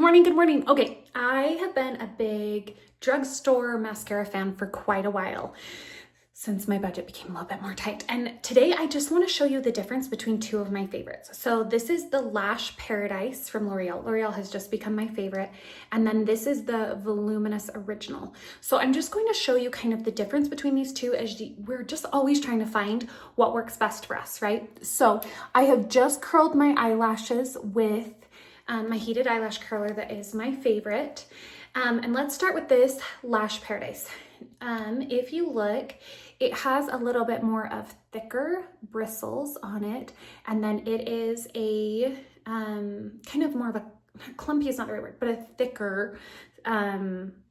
morning, good morning. Okay, I have been a big drugstore mascara fan for quite a while since my budget became a little bit more tight. And today I just want to show you the difference between two of my favorites. So this is the Lash Paradise from L'Oreal. L'Oreal has just become my favorite. And then this is the Voluminous Original. So I'm just going to show you kind of the difference between these two as we're just always trying to find what works best for us, right? So I have just curled my eyelashes with my heated eyelash curler that is my favorite. And let's start with this Lash Paradise. If you look, it has a little bit more of thicker bristles on it. And then it is a kind of more of a, clumpy is not the right word, but a thicker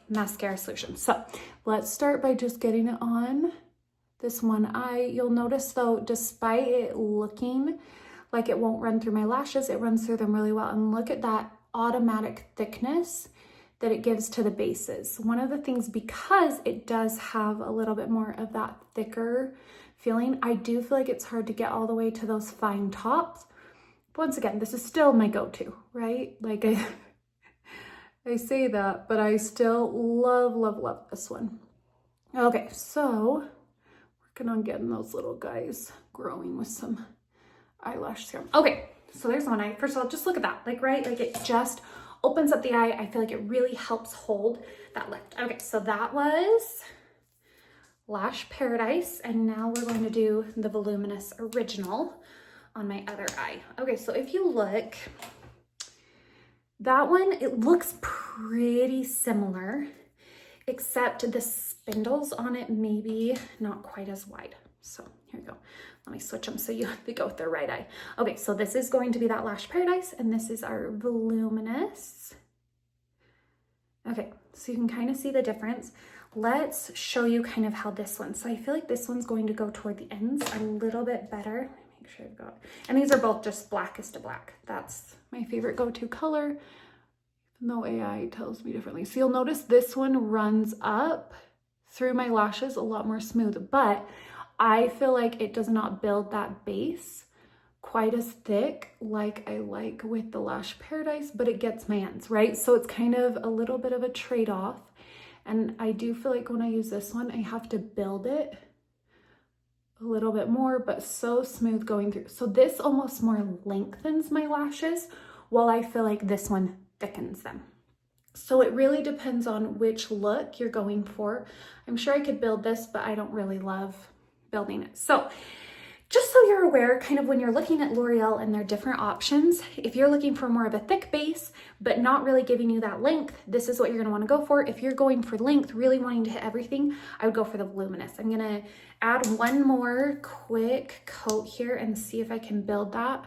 mascara solution. So let's start by just getting it on this one eye. You'll notice though, despite it looking like it won't run through my lashes, it runs through them really well. And look at that automatic thickness that it gives to the bases. One of the things, because it does have a little bit more of that thicker feeling, I do feel like it's hard to get all the way to those fine tops. But once again, this is still my go-to, right? Like I say that, but I still love, love, love this one. Okay, so working on getting those little guys growing with some eyelash serum. Okay, so there's one eye. First of all, just look at that, like, right? Like it just opens up the eye. I feel like it really helps hold that lift. Okay, so that was Lash Paradise. And now we're going to do the Voluminous Original on my other eye. Okay, so if you look, that one, it looks pretty similar, except the spindles on it maybe not quite as wide. So here we go. Let me switch them so they go with their right eye. Okay, so this is going to be that Lash Paradise, and this is our Voluminous. Okay, so you can kind of see the difference. Let's show you kind of how this one, so I feel like this one's going to go toward the ends a little bit better. Make sure I've got, and these are both just blackest to black. That's my favorite go-to color, even though AI tells me differently. So you'll notice this one runs up through my lashes a lot more smooth, but I feel like it does not build that base quite as thick like I like with the Lash Paradise, but it gets my ends, right? So it's kind of a little bit of a trade-off. And I do feel like when I use this one, I have to build it a little bit more, but so smooth going through. So this almost more lengthens my lashes, while I feel like this one thickens them. So it really depends on which look you're going for. I'm sure I could build this, but I don't really love building it. So just so you're aware, kind of when you're looking at L'Oreal and their different options, if you're looking for more of a thick base, but not really giving you that length, this is what you're gonna wanna go for. If you're going for length, really wanting to hit everything, I would go for the Voluminous. I'm gonna add one more quick coat here and see if I can build that.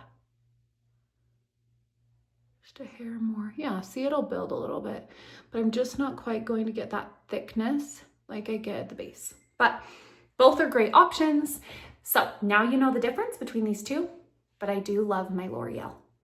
Just a hair more. Yeah, see, it'll build a little bit, but I'm just not quite going to get that thickness like I get at the base. But both are great options. So now you know the difference between these two, but I do love my L'Oreal.